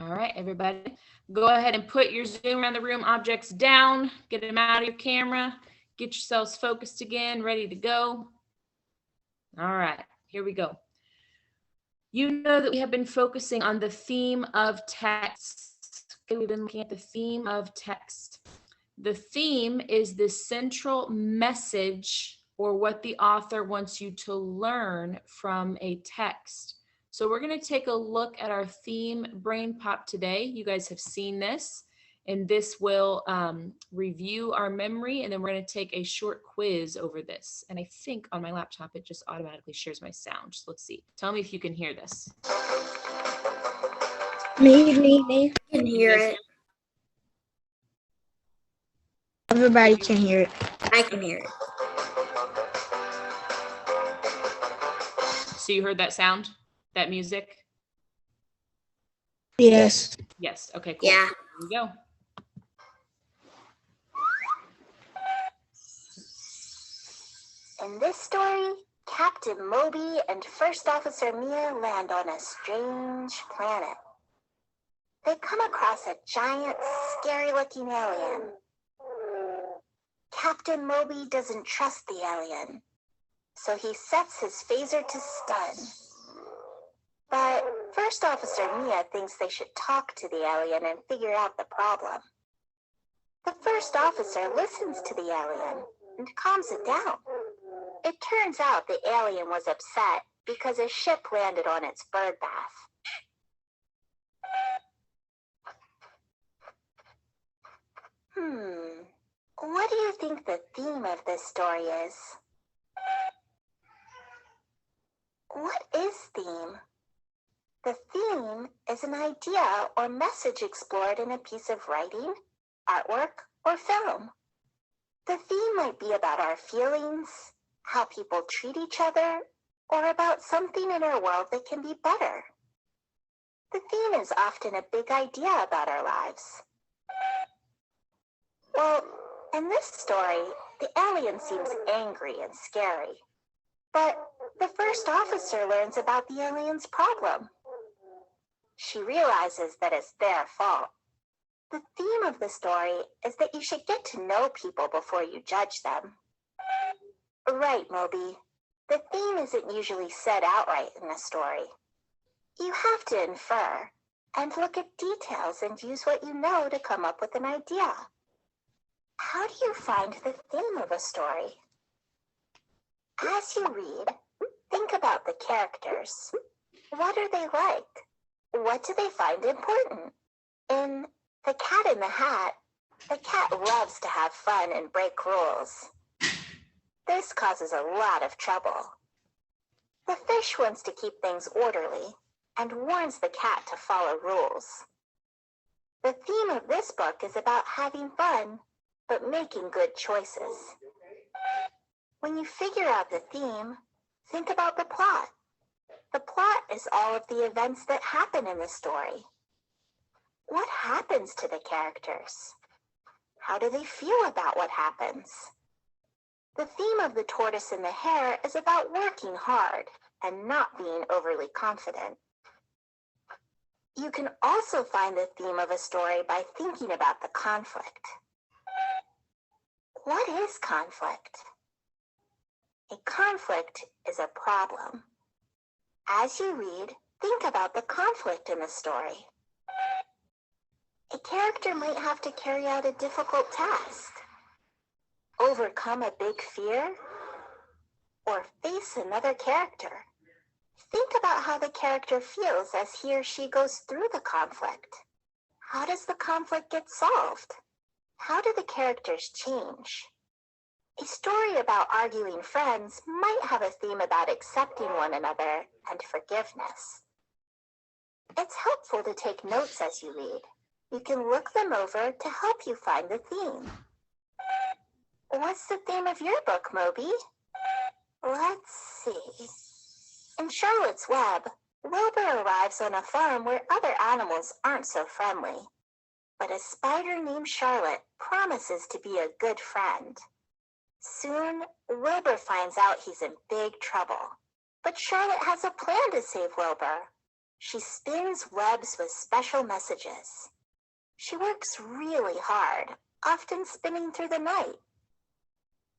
All right, everybody, go ahead and put your Zoom around the room objects down, get them out of your camera, get yourselves focused again, ready to go. All right, here we go. You know that we have been focusing on the theme of text. Okay, we've been looking at the theme of text. The theme is the central message or what the author wants you to learn from a text. So we're going to take a look at our theme brain pop today. You guys have seen this, and this will review our memory, and then we're going to take a short quiz over this. And I think on my laptop, it just automatically shares my sound. So let's see. Tell me if you can hear this. Me. I can hear it. Everybody can hear it. I can hear it. So you heard that sound, that music? Yes. Yes. Okay, cool. Yeah. Here we go. In this story, Captain Moby and First Officer Mia land on a strange planet. They come across a giant, scary-looking alien. Captain Moby doesn't trust the alien, so he sets his phaser to stun. But First Officer Mia thinks they should talk to the alien and figure out the problem. The first officer listens to the alien and calms it down. It turns out the alien was upset because a ship landed on its bird bath. What do you think the theme of this story is? What is theme? The theme is an idea or message explored in a piece of writing, artwork, or film. The theme might be about our feelings, how people treat each other, or about something in our world that can be better. The theme is often a big idea about our lives. Well, in this story, the alien seems angry and scary. But the first officer learns about the alien's problem. She realizes that it's their fault. The theme of the story is that you should get to know people before you judge them. Right, Moby. The theme isn't usually said outright in a story. You have to infer and look at details and use what you know to come up with an idea. How do you find the theme of a story? As you read, think about the characters. What are they like? What do they find important? In The Cat in the Hat, the cat loves to have fun and break rules. This causes a lot of trouble. The fish wants to keep things orderly and warns the cat to follow rules. The theme of this book is about having fun, but making good choices. When you figure out the theme, think about the plot. The plot is all of the events that happen in the story. What happens to the characters? How do they feel about what happens? The theme of The Tortoise and the Hare is about working hard and not being overly confident. You can also find the theme of a story by thinking about the conflict. What is conflict? A conflict is a problem. As you read, think about the conflict in the story. A character might have to carry out a difficult task, overcome a big fear, or face another character. Think about how the character feels as he or she goes through the conflict. How does the conflict get solved? How do the characters change? A story about arguing friends might have a theme about accepting one another and forgiveness. It's helpful to take notes as you read. You can look them over to help you find the theme. What's the theme of your book, Moby? Let's see. In Charlotte's Web, Wilbur arrives on a farm where other animals aren't so friendly. But a spider named Charlotte promises to be a good friend. Soon, Wilbur finds out he's in big trouble. But Charlotte has a plan to save Wilbur. She spins webs with special messages. She works really hard, often spinning through the night.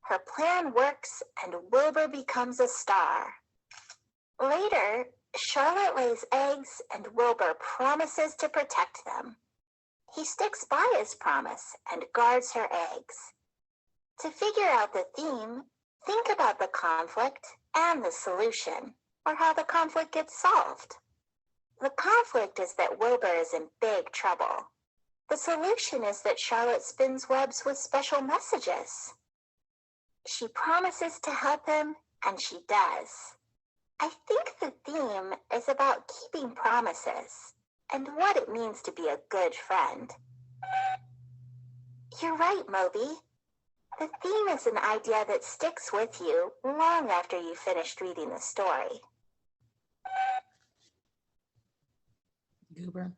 Her plan works and Wilbur becomes a star. Later, Charlotte lays eggs and Wilbur promises to protect them. He sticks by his promise and guards her eggs. To figure out the theme, think about the conflict and the solution, or how the conflict gets solved. The conflict is that Wilbur is in big trouble. The solution is that Charlotte spins webs with special messages. She promises to help him, and she does. I think the theme is about keeping promises and what it means to be a good friend. You're right, Moby. The theme is an idea that sticks with you long after you've finished reading the story. Goober.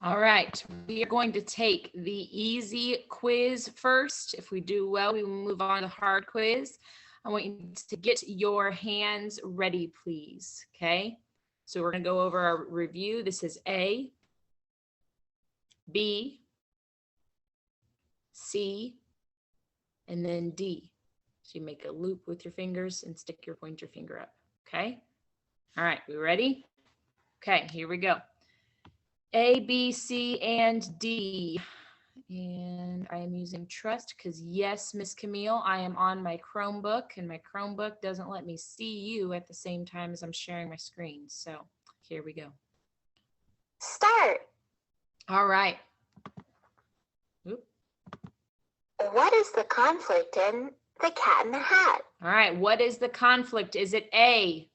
All right, we are going to take the easy quiz first. If we do well, we will move on to hard quiz. I want you to get your hands ready, please. Okay, so we're going to go over our review. This is A, B, C, and then D. So you make a loop with your fingers and stick your pointer finger up. Okay, all right, we ready? Okay, here we go. A, B, C, and D. And I am using Trust because yes, Miss Camille, I am on my Chromebook and my Chromebook doesn't let me see you at the same time as I'm sharing my screen. So here we go. Start. All right. Oop. What is the conflict in The Cat in the Hat? All right. What is the conflict? Is it A,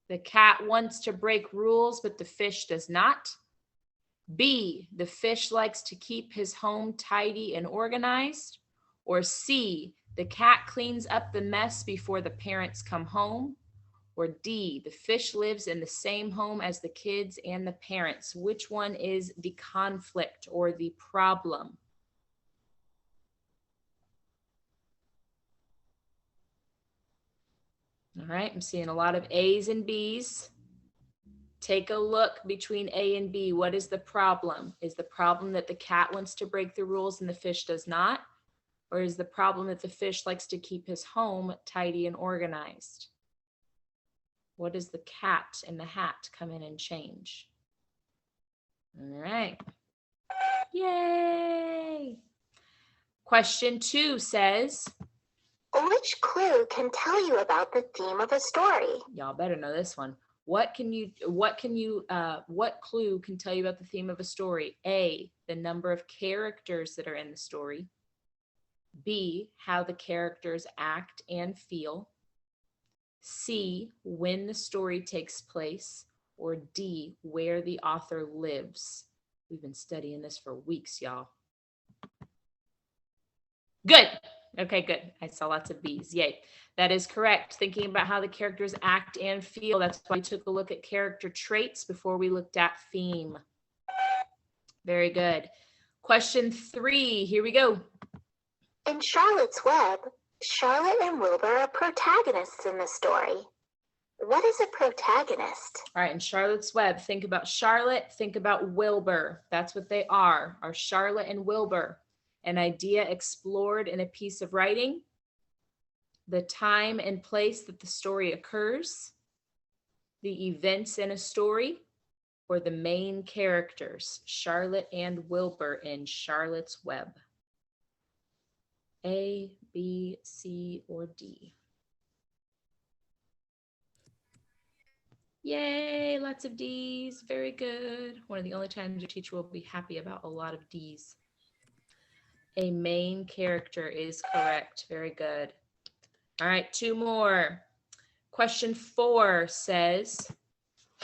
the cat wants to break rules, but the fish does not? B, the fish likes to keep his home tidy and organized? Or C, the cat cleans up the mess before the parents come home? Or D, the fish lives in the same home as the kids and the parents? Which one is the conflict or the problem? All right, I'm seeing a lot of A's and B's. Take a look between A and B. What is the problem? Is the problem that the cat wants to break the rules and the fish does not? Or is the problem that the fish likes to keep his home tidy and organized? What does the cat in the hat come in and change? All right. Yay. Question 2 says, Which clue can tell you about the theme of a story? y'all better know this one. What clue can tell you about the theme of a story? A, the number of characters that are in the story. B, how the characters act and feel. C, when the story takes place. Or D, where the author lives. We've been studying this for weeks, y'all. Good. Okay, good. I saw lots of B's. Yay. That is correct. Thinking about how the characters act and feel. That's why we took a look at character traits before we looked at theme. Very good. Question 3. Here we go. In Charlotte's Web, Charlotte and Wilbur are protagonists in the story. What is a protagonist? All right, in Charlotte's Web, think about Charlotte, think about Wilbur. That's what they are Charlotte and Wilbur. An idea explored in a piece of writing, the time and place that the story occurs, the events in a story, or the main characters, Charlotte and Wilbur in Charlotte's Web. A, B, C, or D? Yay, lots of D's. Very good. One of the only times your teacher will be happy about a lot of D's. A main character is correct. Very good. All right, 2 more. Question 4 says,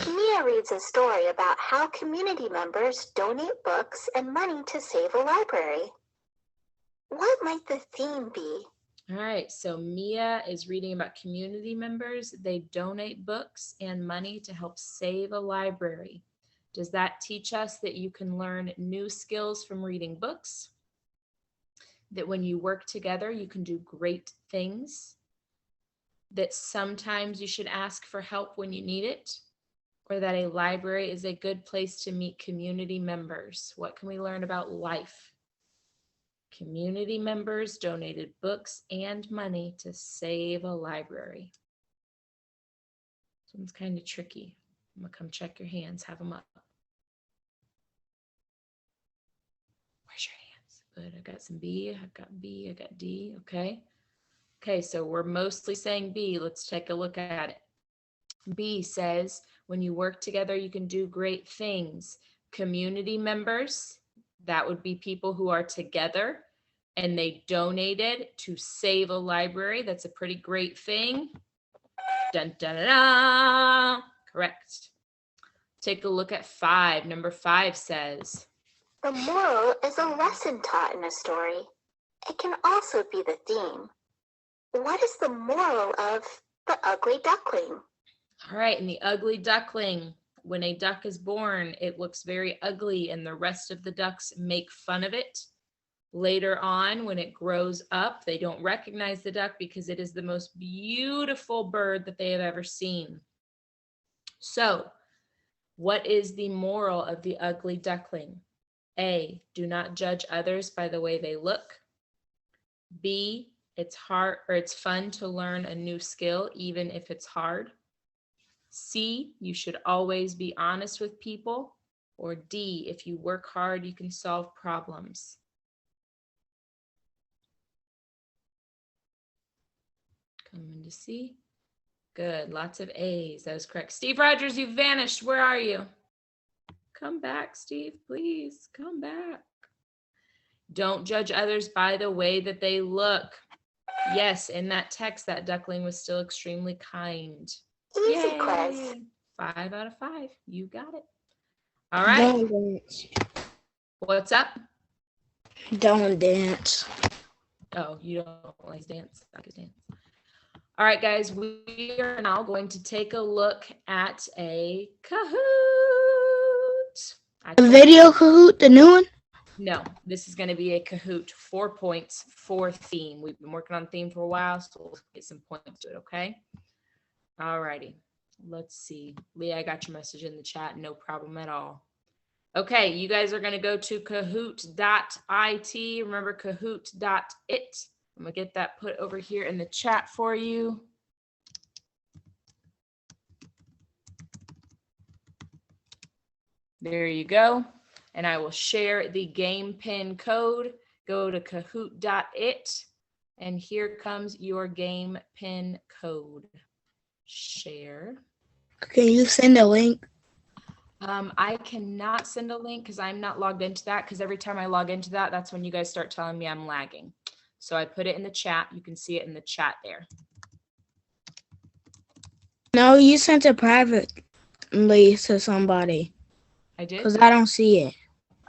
Mia reads a story about how community members donate books and money to save a library. What might the theme be? all right, so Mia is reading about community members. They donate books and money to help save a library. Does that teach us that you can learn new skills from reading books? That when you work together, you can do great things? That sometimes you should ask for help when you need it? or that a library is a good place to meet community members. What can we learn about life? Community members donated books and money to save a library. This one's kind of tricky. I'm gonna come check your hands, have them up. Where's your hands? Good, I got some B, I got B, I got D, okay. Okay, so we're mostly saying B. Let's take a look at it. B says, when you work together, you can do great things. Community members, that would be people who are together and they donated to save a library. That's a pretty great thing. Dun, dun, dun, dun. Correct. Take a look at 5. Number 5 says, The moral is a lesson taught in a story. It can also be the theme. What is the moral of The Ugly Duckling? all right, and the ugly duckling, when a duck is born, it looks very ugly and the rest of the ducks make fun of it. Later on, when it grows up, they don't recognize the duck because it is the most beautiful bird that they have ever seen. So, what is the moral of The Ugly Duckling? A, do not judge others by the way they look. B, it's hard or it's fun to learn a new skill even if it's hard. C, you should always be honest with people. Or D, if you work hard, you can solve problems. Coming to C. Good, lots of A's. That was correct. Steve Rogers, you vanished. Where are you? Come back, Steve, please. Come back. Don't judge others by the way that they look. Yes, in that text, that duckling was still extremely kind. Easy Yay. quiz. 5 out of 5. You got it. All right. Don't dance. What's up? Don't dance. Oh, you don't like dance? I could dance. All right, guys, we are now going to take a look at a Kahoot. The video Kahoot, the new one? No, this is going to be a Kahoot. 4 points for theme. We've been working on theme for a while, so we'll get some points to it, okay? All righty. Let's see. Leah, I got your message in the chat. No problem at all. Okay, you guys are going to go to kahoot.it. Remember kahoot.it. I'm going to get that put over here in the chat for you. There you go. And I will share the game pin code. Go to kahoot.it. And here comes your game pin code. Share. Can you send a link? I cannot send a link because I'm not logged into that, because every time I log into that, that's when you guys start telling me I'm lagging. So I put it in the chat. You can see it in the chat there. No, you sent it privately to somebody. I did? Because I don't see it.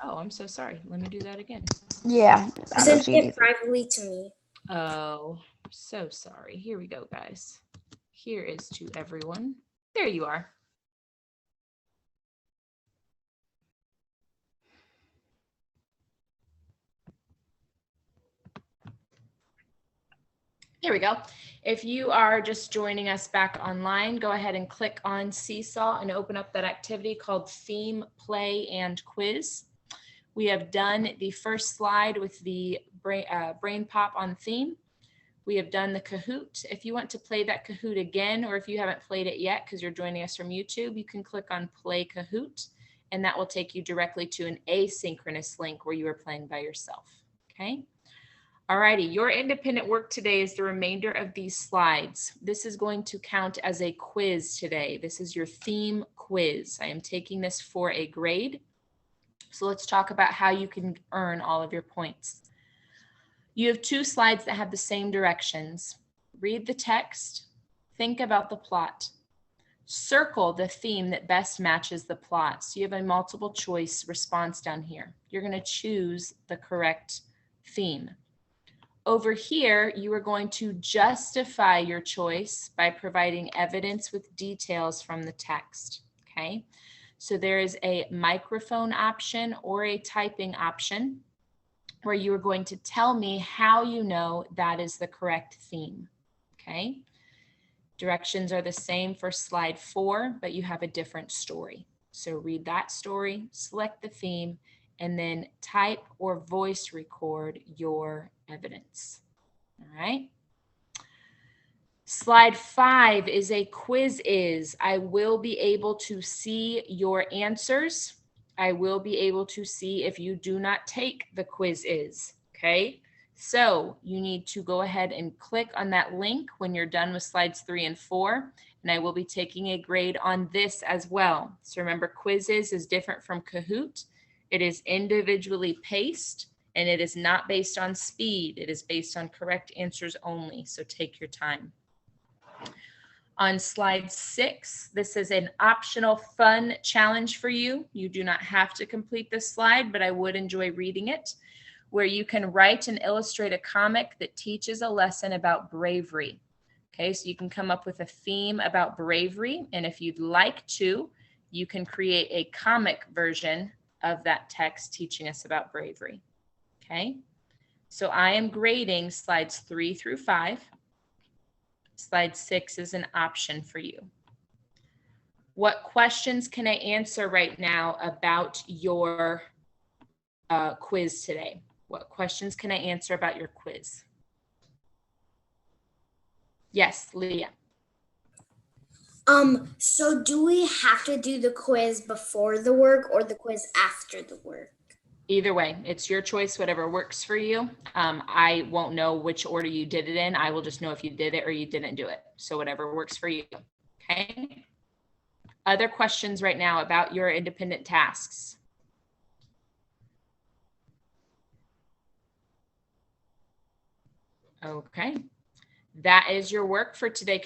Oh, I'm so sorry. Let me do that again. Yeah. I don't Sent see it it. privately to me. Oh, so sorry. Here we go, guys. Here is to everyone. There you are. There we go. If you are just joining us back online, go ahead and click on Seesaw and open up that activity called Theme, Play, and Quiz. We have done the first slide with the brain pop on theme. We have done the Kahoot. If you want to play that Kahoot again, or if you haven't played it yet because you're joining us from YouTube, you can click on Play Kahoot, and that will take you directly to an asynchronous link where you are playing by yourself, okay? Alrighty, your independent work today is the remainder of these slides. This is going to count as a quiz today. This is your theme quiz. I am taking this for a grade. So let's talk about how you can earn all of your points. You have 2 slides that have the same directions. Read the text, think about the plot. Circle the theme that best matches the plot. So you have a multiple choice response down here. You're going to choose the correct theme. Over here, you are going to justify your choice by providing evidence with details from the text, okay? So there is a microphone option or a typing option where you are going to tell me how you know that is the correct theme, okay? Directions are the same for slide 4, but you have a different story. So read that story, select the theme, and then type or voice record your evidence. All right. Slide 5 is a quiz is. I will be able to see your answers. I will be able to see if you do not take the quiz is. Okay. So you need to go ahead and click on that link when you're done with slides 3 and 4. And I will be taking a grade on this as well. So remember, quizzes is different from Kahoot. It is individually paced and it is not based on speed. It is based on correct answers only. So take your time. On slide 6, this is an optional fun challenge for you. You do not have to complete this slide, but I would enjoy reading it, where you can write and illustrate a comic that teaches a lesson about bravery. Okay, so you can come up with a theme about bravery, and if you'd like to, you can create a comic version of that text teaching us about bravery. Okay, so I am grading slides 3 through 5. Slide 6 is an option for you. What questions can I answer right now about your quiz today? What questions can I answer about your quiz? Yes, Leah. So do we have to do the quiz before the work or the quiz after the work? Either way, it's your choice, whatever works for you. I won't know which order you did it in. I will just know if you did it or you didn't do it. So whatever works for you. Okay. Other questions right now about your independent tasks? Okay. That is your work for today.